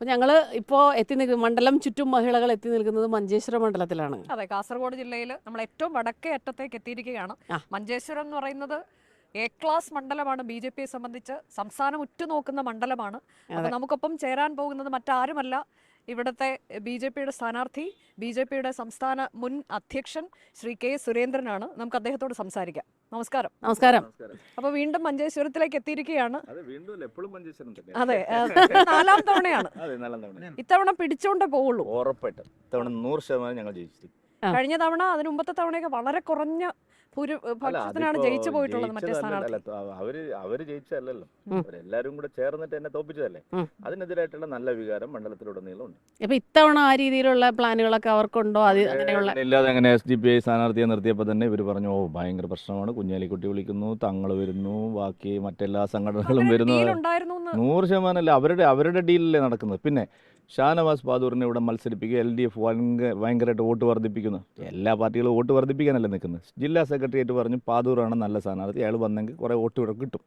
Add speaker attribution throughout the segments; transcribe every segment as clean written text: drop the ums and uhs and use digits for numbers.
Speaker 1: അപ്പോൾ ഞങ്ങൾ ഇപ്പോൾ മണ്ഡലം ചുറ്റും മഹിളകൾ എത്തി നിൽക്കുന്നത് മഞ്ചേശ്വരം മണ്ഡലത്തിലാണ്.
Speaker 2: അതെ, കാസർഗോഡ് ജില്ലയിൽ നമ്മൾ ഏറ്റവും വടക്കേ അറ്റത്തേക്ക് എത്തിയിരിക്കുകയാണ്. മഞ്ചേശ്വരം എന്ന് പറയുന്നത് എ ക്ലാസ് മണ്ഡലമാണ്. ബി ജെ പിയെ സംബന്ധിച്ച് സംസ്ഥാനം ഉറ്റുനോക്കുന്ന മണ്ഡലമാണ്. അപ്പോൾ നമുക്കൊപ്പം ചേരാൻ പോകുന്നത് മറ്റാരുമല്ല, ഇവിടുത്തെ ബി ജെ പിയുടെ സ്ഥാനാർത്ഥി, ബി ജെ പിയുടെ സംസ്ഥാന മുൻ അധ്യക്ഷൻ ശ്രീ കെ സുരേന്ദ്രനാണ്. നമുക്ക് അദ്ദേഹത്തോട് സംസാരിക്കാം. നമസ്കാരം.
Speaker 1: നമസ്കാരം.
Speaker 2: അപ്പോൾ വീണ്ടും മഞ്ചേശ്വരത്തിലേക്ക് എത്തിയിരിക്കുകയാണ്.
Speaker 3: അതെ,
Speaker 2: 4ാം തവണയാണ്. ഇത്തവണ പിടിച്ചോണ്ടേ പോവുള്ളൂ.
Speaker 3: ഉറപ്പായിട്ടും ഇത്തവണ 100% ഞങ്ങൾ ജയിച്ചു.
Speaker 2: കഴിഞ്ഞ തവണ അതിന് മുമ്പത്തെ തവണയൊക്കെ വളരെ കുറഞ്ഞ ഭൂരിപക്ഷത്തിനാണ് ജയിച്ചു പോയിട്ടുള്ളത് മറ്റേ സ്ഥാനാർത്ഥി.
Speaker 3: അവര് ജയിച്ചല്ലോ, അവരെല്ലാരും കൂടെ ചേർന്നിട്ട് എന്നെ തോപ്പിച്ചതല്ലേ. അതിനെതിരായിട്ടുള്ള നല്ല വികാരം മണ്ഡലത്തിലുടനീളം ഉണ്ട്.
Speaker 1: അപ്പൊ ഇത്തവണ ആ രീതിയിലുള്ള പ്ലാനുകളൊക്കെ അവർക്കുണ്ടോ?
Speaker 3: ഇല്ലാതെ അങ്ങനെ SDPI സ്ഥാനാർത്ഥിയെ നിർത്തിയപ്പോൾ തന്നെ ഇവർ പറഞ്ഞു, ഭയങ്കര പ്രശ്നമാണ്, കുഞ്ഞാലിക്കുട്ടി വിളിക്കുന്നു, തങ്ങൾ വരുന്നു, ബാക്കി മറ്റെല്ലാ സംഘടനകളും വരുന്നു. 100% അല്ല, അവരുടെ ഡീലല്ലേ നടക്കുന്നത്. പിന്നെ ഷാനവാസ് പാദൂറിനെ ഇവിടെ മത്സരിപ്പിക്കുക, LDF ഭയങ്കരമായിട്ട് വോട്ട് വർദ്ധിപ്പിക്കുന്നു. എല്ലാ പാർട്ടികളും വോട്ട് വർദ്ധിപ്പിക്കാനല്ലേ നിൽക്കുന്നത്. ജില്ലാ സെക്രട്ടേറിയറ്റ് പറഞ്ഞു പാദൂറാണ് നല്ല സ്ഥാനാർത്ഥി, അയാൾ വന്നെങ്കിൽ കുറേ വോട്ട് ഇവിടെ കിട്ടും.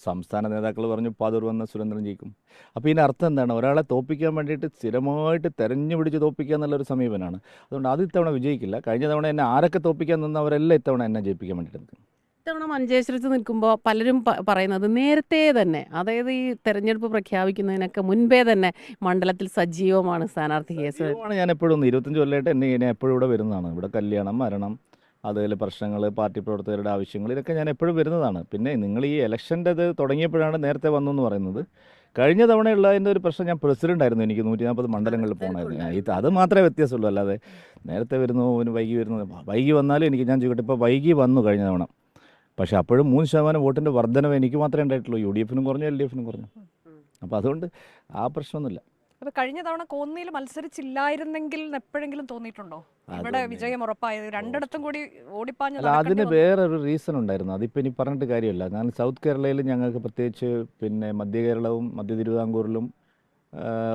Speaker 3: സംസ്ഥാന നേതാക്കൾ പറഞ്ഞു പാദൂർ വന്ന സുരേന്ദ്രൻ ജയിക്കും. അപ്പോൾ ഇതിൻ്റെ അർത്ഥം എന്താണ്? ഒരാളെ തോൽപ്പിക്കാൻ വേണ്ടിയിട്ട് സ്ഥിരമായിട്ട് തെരഞ്ഞു പിടിച്ച് തോൽപ്പിക്കുക എന്നുള്ളൊരു സമീപനമാണ്. അതുകൊണ്ട് അത് ഇത്തവണ വിജയിക്കില്ല. കഴിഞ്ഞ തവണ എന്നെ ആരൊക്കെ തോൽപ്പിക്കാൻ നിന്നവരെല്ലാം ഇത്തവണ എന്നെ ജയിപ്പിക്കാൻ വേണ്ടിയിട്ട് നിൽക്കും.
Speaker 1: ഇത്തവണ മഞ്ചേശ്വരത്ത് നിൽക്കുമ്പോൾ പലരും പറയുന്നത് നേരത്തെ തന്നെ, അതായത് ഈ തെരഞ്ഞെടുപ്പ് പ്രഖ്യാപിക്കുന്നതിനൊക്കെ മുൻപേ തന്നെ മണ്ഡലത്തിൽ സജീവമാണ് സ്ഥാനാർത്ഥി കേസ്.
Speaker 3: ഞാൻ എപ്പോഴും 25 കൊല്ലമായിട്ട് എന്നെ എപ്പോഴും ഇവിടെ വരുന്നതാണ്. ഇവിടെ കല്യാണം, മരണം, അതുപോലെ പ്രശ്നങ്ങൾ, പാർട്ടി പ്രവർത്തകരുടെ ആവശ്യങ്ങൾ, ഇതൊക്കെ ഞാൻ എപ്പോഴും വരുന്നതാണ്. പിന്നെ നിങ്ങൾ ഈ ഇലക്ഷൻ്റെ ഇത് തുടങ്ങിയപ്പോഴാണ് നേരത്തെ വന്നു എന്ന് പറയുന്നത്. കഴിഞ്ഞ തവണയുള്ളതിൻ്റെ ഒരു പ്രശ്നം, ഞാൻ പ്രസിഡന്റ് ആയിരുന്നു, എനിക്ക് 140 മണ്ഡലങ്ങളിൽ പോകണമായിരുന്നു. അത് മാത്രമേ വ്യത്യാസമുള്ളൂ. അല്ലാതെ നേരത്തെ വരുന്നു, വൈകി വന്നാലും എനിക്ക്, ഞാൻ ചോദിക്കട്ടെ, ഇപ്പോൾ വൈകി വന്നു കഴിഞ്ഞ തവണ, പക്ഷേ അപ്പോഴും 3% വോട്ടിൻ്റെ വർധനവ് എനിക്ക് മാത്രമേ ഉണ്ടായിട്ടുള്ളൂ. UDFനും കുറഞ്ഞു, LDFനും കുറഞ്ഞു. അപ്പോൾ അതുകൊണ്ട് ആ പ്രശ്നമൊന്നുമില്ല.
Speaker 2: അപ്പോൾ കഴിഞ്ഞ തവണ കോന്നിയിൽ മത്സരിച്ചില്ലായിരുന്നെങ്കിൽ എപ്പോഴെങ്കിലും തോന്നിയിട്ടുണ്ടോ ഇവിടെ വിജയം ഉറപ്പായത്? രണ്ടിടത്തും കൂടി ഓടിപ്പാഞ്ഞ.
Speaker 3: അതിന് വേറൊരു റീസൺ ഉണ്ടായിരുന്നു. അതിപ്പോൾ ഇനി പറഞ്ഞിട്ട് കാര്യമില്ല. ഞാൻ സൗത്ത് കേരളയിൽ ഞങ്ങൾക്ക് പ്രത്യേകിച്ച്, പിന്നെ മധ്യ കേരളവും മധ്യ തിരുവിതാംകൂറിലും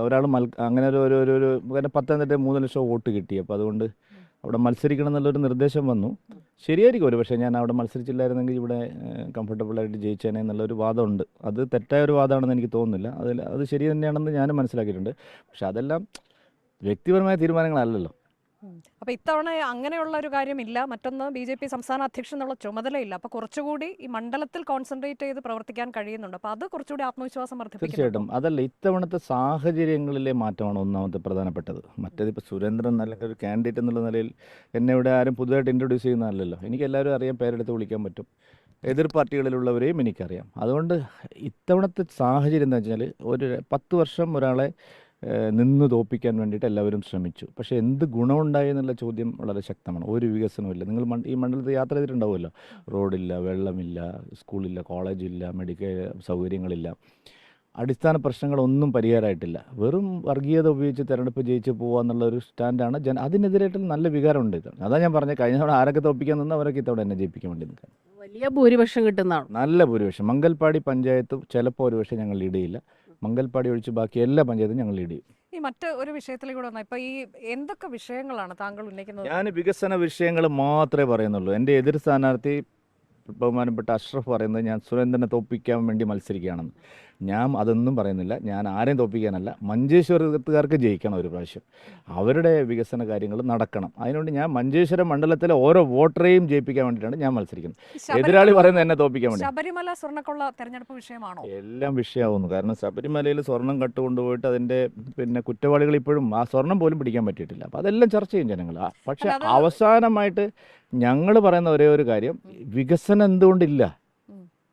Speaker 3: ഒരാൾ അങ്ങനെ ഒരു പത്തനംതിട്ട 3 ലക്ഷം വോട്ട് കിട്ടി. അപ്പോൾ അതുകൊണ്ട് അവിടെ മത്സരിക്കണം എന്നുള്ളൊരു നിർദ്ദേശം വന്നു. ശരിയായിരിക്കും, ഒരു പക്ഷേ ഞാൻ അവിടെ മത്സരിച്ചില്ലായിരുന്നെങ്കിൽ ഇവിടെ കംഫർട്ടബിളായിട്ട് ജയിച്ചേനെ എന്നുള്ളൊരു വാദമുണ്ട്. അത് തെറ്റായ ഒരു വാദമാണെന്ന് എനിക്ക് തോന്നുന്നില്ല. അത് ശരി തന്നെയാണെന്ന് ഞാനും മനസ്സിലാക്കിയിട്ടുണ്ട്. പക്ഷെ അതെല്ലാം വ്യക്തിപരമായ തീരുമാനങ്ങളല്ലല്ലോ.
Speaker 2: അപ്പോൾ ഇത്തവണ അങ്ങനെയുള്ള ഒരു കാര്യമില്ല. മറ്റൊന്ന്, BJP സംസ്ഥാന അധ്യക്ഷൻ എന്നുള്ള ചുമതലയില്ല. അപ്പോൾ കുറച്ചുകൂടി ഈ മണ്ഡലത്തിൽ കോൺസെൻട്രേറ്റ് ചെയ്ത് പ്രവർത്തിക്കാൻ കഴിയുന്നുണ്ട്. അപ്പോൾ അത് കുറച്ചുകൂടി ആത്മവിശ്വാസം വർദ്ധിപ്പിക്കും.
Speaker 3: തീർച്ചയായിട്ടും. അതല്ല, ഇത്തവണത്തെ സാഹചര്യങ്ങളിലെ മാറ്റമാണ് ഒന്നാമത്തെ പ്രധാനപ്പെട്ടത്. മറ്റേതിപ്പോൾ സുരേന്ദ്രൻ അല്ലെങ്കിൽ ഒരു കാൻഡിഡേറ്റ് എന്നുള്ള നിലയിൽ എന്നെ ഇവിടെ ആരും പുതുതായിട്ട് ഇൻട്രൊഡ്യൂസ് ചെയ്യുന്നതല്ലല്ലോ. എനിക്ക് എല്ലാവരും അറിയാം, പേരെടുത്ത് വിളിക്കാൻ പറ്റും. എതിർ പാർട്ടികളിലുള്ളവരെയും എനിക്കറിയാം. അതുകൊണ്ട് ഇത്തവണത്തെ സാഹചര്യം എന്താ വെച്ചാൽ, ഒരു 10 വർഷം ഒരാളെ നിന്ന് തോൽപ്പിക്കാൻ വേണ്ടിയിട്ട് എല്ലാവരും ശ്രമിച്ചു. പക്ഷേ എന്ത് ഗുണമുണ്ടായി എന്നുള്ള ചോദ്യം വളരെ ശക്തമാണ്. ഒരു വികസനമില്ല. നിങ്ങൾ ഈ മണ്ഡലത്തിൽ യാത്ര ചെയ്തിട്ടുണ്ടാവുമല്ലോ. റോഡില്ല, വെള്ളമില്ല, സ്കൂളില്ല, കോളേജില്ല, മെഡിക്കൽ സൗകര്യങ്ങളില്ല, അടിസ്ഥാന പ്രശ്നങ്ങളൊന്നും പരിഹാരമായിട്ടില്ല. വെറും വർഗീയത ഉപയോഗിച്ച് തെരഞ്ഞെടുപ്പ് ജയിച്ച് പോകുക എന്നുള്ളൊരു സ്റ്റാൻഡാണ് അതിനെതിരായിട്ട് നല്ല വികാരമുണ്ട്. അതാണ് ഞാൻ പറഞ്ഞത്, കഴിഞ്ഞ തവണ ആരൊക്കെ തോൽപ്പിക്കാൻ നിന്ന് അവരൊക്കെ ഇത്തവണ എന്നെ ജയിപ്പിക്കാൻ വേണ്ടി നിൽക്കാൻ.
Speaker 1: വലിയ ഭൂരിപക്ഷം കിട്ടുന്നതാണ്.
Speaker 3: നല്ല ഭൂരിപക്ഷം. മംഗൽപാടി പഞ്ചായത്ത് ചിലപ്പോൾ ഒരു പക്ഷേ ഞങ്ങൾ ലീഡ് ചെയ്യില്ല. മംഗൽപാടി ഒഴിച്ച് ബാക്കി എല്ലാ പഞ്ചായത്തും ഞങ്ങൾ ലീഡ് ചെയ്യും.
Speaker 2: ഈ മറ്റ് ഒരു വിഷയത്തിലേക്ക് കൂടെ വന്നാൽ, ഇപ്പോൾ ഈ എന്തൊക്കെ വിഷയങ്ങളാണ് താങ്കൾ ഉന്നയിക്കുന്നത്?
Speaker 3: ഞാൻ വികസന വിഷയങ്ങൾ മാത്രമേ പറയുന്നുള്ളൂ. എൻ്റെ എതിർ സ്ഥാനാർത്ഥി ബഹുമാനപ്പെട്ട അഷ്റഫ് പറയുന്നത് ഞാൻ സുരേന്ദ്രനെ തോൽപ്പിക്കാൻ വേണ്ടി മത്സരിക്കുകയാണെന്ന്. ഞാൻ അതൊന്നും പറയുന്നില്ല. ഞാൻ ആരെയും തോൽപ്പിക്കാനല്ല, മഞ്ചേശ്വരത്തുകാർക്ക് ജയിക്കണം ഒരു പ്രാവശ്യം. അവരുടെ വികസന കാര്യങ്ങൾ നടക്കണം. അതിനുവേണ്ടി ഞാൻ മഞ്ചേശ്വരം മണ്ഡലത്തിലെ ഓരോ വോട്ടറെയും ജയിപ്പിക്കാൻ വേണ്ടിയിട്ടാണ് ഞാൻ മത്സരിക്കുന്നത്. എതിരാളി പറയുന്നത് എന്നെ തോൽപ്പിക്കാൻ വേണ്ടി.
Speaker 2: ശബരിമല സ്വർണ്ണക്കൊള്ള തെരഞ്ഞെടുപ്പ് വിഷയമാണോ?
Speaker 3: എല്ലാം വിഷയമാവുന്നു. കാരണം ശബരിമലയിൽ സ്വർണം കട്ടുകൊണ്ടുപോയിട്ട് അതിൻ്റെ കുറ്റവാളികൾ ഇപ്പോഴും ആ സ്വർണം പോലും പിടിക്കാൻ പറ്റിയിട്ടില്ല. അപ്പോൾ അതെല്ലാം ചർച്ച ചെയ്യും ജനങ്ങൾ. പക്ഷേ അവസാനമായിട്ട് ഞങ്ങൾ പറയുന്ന ഒരേ ഒരു കാര്യം, വികസനം എന്തുകൊണ്ടില്ല?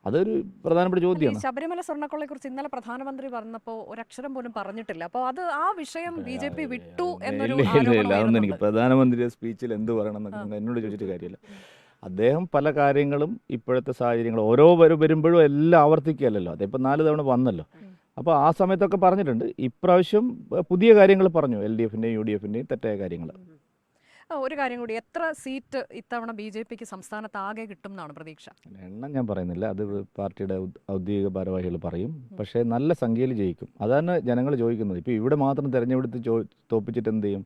Speaker 3: അതൊരു പ്രധാനപ്പെട്ട ചോദ്യമാണ്.
Speaker 2: ശബരിമല സ്വർണ്ണക്കൊള്ളയെ കുറിച്ച് ഇന്നലെ പ്രധാനമന്ത്രി പറഞ്ഞപ്പോൾ ഒരക്ഷരം പോലും പറഞ്ഞിട്ടില്ല. അപ്പോൾ അത് ആ വിഷയം BJP വിട്ടു എന്നൊരു
Speaker 3: ഇല്ല. അതൊന്നും എനിക്ക് പ്രധാനമന്ത്രിയുടെ സ്പീച്ചിൽ എന്ത് പറയണം എന്നൊക്കെ എന്നോട് ചോദിച്ചിട്ട് കാര്യമില്ല. അദ്ദേഹം പല കാര്യങ്ങളും ഇപ്പോഴത്തെ സാഹചര്യങ്ങൾ ഓരോ വരുമ്പോഴും എല്ലാം ആവർത്തിക്കുകയല്ലോ. അതിപ്പോൾ 4 തവണ വന്നല്ലോ. അപ്പോൾ ആ സമയത്തൊക്കെ പറഞ്ഞിട്ടുണ്ട്. ഇപ്രാവശ്യം പുതിയ കാര്യങ്ങൾ പറഞ്ഞു, LDFൻ്റെയും UDFൻ്റെയും തെറ്റായ കാര്യങ്ങൾ.
Speaker 2: ഒരു കാര്യം കൂടി, എത്ര സീറ്റ് ഇത്തവണ BJPക്ക് സംസ്ഥാനത്ത് ആകെ കിട്ടും എന്നാണ് പ്രതീക്ഷ?
Speaker 3: എണ്ണം ഞാൻ പറയുന്നില്ല, അത് പാർട്ടിയുടെ ഔദ്യോഗിക ഭാരവാഹികൾ പറയും. പക്ഷേ നല്ല സംഖ്യയിൽ ജയിക്കും. അതാണ് ജനങ്ങൾ ചോദിക്കുന്നത്. ഇപ്പോൾ ഇവിടെ മാത്രം തിരഞ്ഞെടുത്ത് തോപ്പിച്ചിട്ട് എന്ത് ചെയ്യും?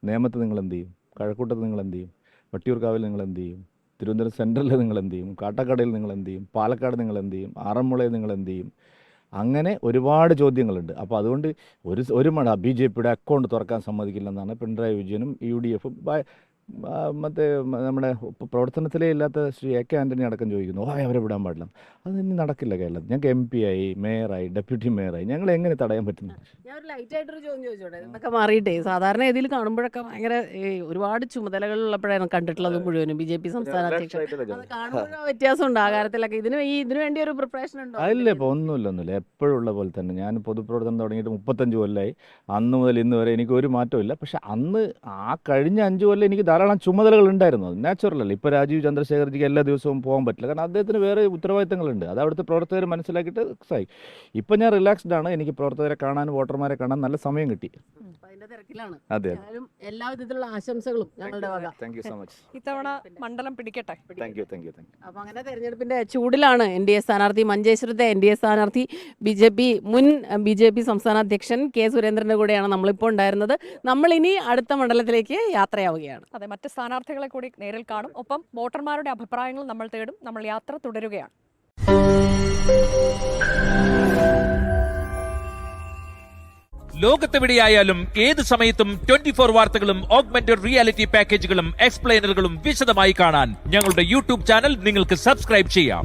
Speaker 3: നേമത്ത് നിങ്ങൾ എന്ത് ചെയ്യും? കഴക്കൂട്ടത്ത് നിങ്ങൾ എന്ത് ചെയ്യും? വട്ടിയൂർക്കാവിൽ നിങ്ങൾ എന്ത് ചെയ്യും? തിരുവനന്തപുരം സെൻട്രലിൽ നിങ്ങൾ എന്ത് ചെയ്യും? കാട്ടാക്കടയിൽ നിങ്ങൾ എന്ത് ചെയ്യും? പാലക്കാട് നിങ്ങൾ എന്ത് ചെയ്യും? ആറന്മുളയിൽ നിങ്ങൾ എന്ത് ചെയ്യും? അങ്ങനെ ഒരുപാട് ചോദ്യങ്ങളുണ്ട്. അപ്പോൾ അതുകൊണ്ട് ഒരു BJPയുടെ അക്കൗണ്ട് തുറക്കാൻ സമ്മതിക്കില്ലെന്നാണ് പിണറായി വിജയനും UDF മറ്റേ നമ്മുടെ പ്രവർത്തനത്തിലേ ഇല്ലാത്ത ശ്രീ AK ആൻ്റണി അടക്കം ചോദിക്കുന്നു. അവരെ വിടാൻ പാടില്ല. അത് ഇനി നടക്കില്ല കേരളത്തിൽ. ഞങ്ങൾക്ക് MP ആയി, മേയറായി, ഡെപ്യൂട്ടി മേയറായി, ഞങ്ങൾ എങ്ങനെ തടയാൻ പറ്റുന്നു?
Speaker 1: ഞാൻ ഒരു ലൈറ്റ് ആയിട്ടൊരു ചോദ്യം ചോദിച്ചോട്ടെ, ഇതൊക്കെ മാറിയിട്ടേ സാധാരണ ഇതിൽ കാണുമ്പോഴൊക്കെ ഭയങ്കര ഒരുപാട് ചുമതലകളുള്ളപ്പോഴാണ് കണ്ടിട്ടുള്ളത് മുഴുവനും BJP സംസ്ഥാന അധ്യക്ഷൻ. അത് കാണുമ്പോഴും വ്യത്യാസമുണ്ട് ആ കാര്യത്തിലൊക്കെ. ഇതിനു വേണ്ടി ഒരു പ്രിപ്പറേഷൻ ഉണ്ടോ?
Speaker 3: അതില്ല, ഇപ്പോൾ ഒന്നുമില്ല. എപ്പോഴും ഉള്ള പോലെ തന്നെ. ഞാൻ പൊതുപ്രവർത്തനം തുടങ്ങിയിട്ട് 35 കൊല്ലമായി. അന്ന് മുതൽ ഇന്ന് വരെ എനിക്ക് ഒരു മാറ്റമില്ല. പക്ഷെ അന്ന് കഴിഞ്ഞ 5 കൊല്ലം എനിക്ക് ധാരാളം ചുമതലകൾ ഉണ്ടായിരുന്നു. അത് നാച്ചുറൽ അല്ല. ഇപ്പോൾ രാജീവ് ചന്ദ്രശേഖർജിക്ക് എല്ലാ ദിവസവും പോകാൻ പറ്റില്ല, കാരണം അദ്ദേഹത്തിന് വേറെ ഉത്തരവാദിത്തങ്ങളുണ്ട്. അത് അവിടുത്തെ പ്രവർത്തകർ മനസ്സിലാക്കിയിട്ട് സായി. ഇപ്പം ഞാൻ റിലാക്സ്ഡ് ആണ്. എനിക്ക് പ്രവർത്തകരെ കാണാൻ, വോട്ടർമാരെ കാണാൻ നല്ല സമയം കിട്ടി.
Speaker 1: അതിന്റെ തിരക്കിലാണ്.
Speaker 3: അതെ,
Speaker 1: എല്ലാ വിധത്തിലുള്ള ആശംസകളും ഞങ്ങളുടെ വക.
Speaker 3: Thank you so much.
Speaker 2: ഇത്തവണ മണ്ഡലം പിടിക്കട്ടെ.
Speaker 3: Thank you.
Speaker 1: അപ്പൊ അങ്ങനെ തെരഞ്ഞെടുപ്പിന്റെ ചൂടിലാണ് NDA സ്ഥാനാർത്ഥി, മഞ്ചേശ്വരത്തെ NDA സ്ഥാനാർത്ഥി മുൻ BJP സംസ്ഥാന അധ്യക്ഷൻ K സുരേന്ദ്രന്റെ കൂടെയാണ് നമ്മളിപ്പോൾ ഉണ്ടായിരുന്നത്. നമ്മൾ ഇനി അടുത്ത മണ്ഡലത്തിലേക്ക് യാത്രയാവുകയാണ്.
Speaker 2: അതെ, മറ്റ് സ്ഥാനാർത്ഥികളെ കൂടി നേരിൽ കാണും. ഒപ്പം വോട്ടർമാരുടെ അഭിപ്രായങ്ങൾ നമ്മൾ തേടും. നമ്മൾ യാത്ര തുടരുകയാണ്.
Speaker 4: ലോകത്തെവിടെയായാലും ഏത് സമയത്തും 24 വാർത്തകളും ഓഗ്മെന്റഡ് റിയാലിറ്റി പാക്കേജുകളും എക്സ്പ്ലെയിനറുകളും വിശദമായി കാണാൻ ഞങ്ങളുടെ YouTube ചാനൽ നിങ്ങൾക്ക് സബ്സ്ക്രൈബ് ചെയ്യാം.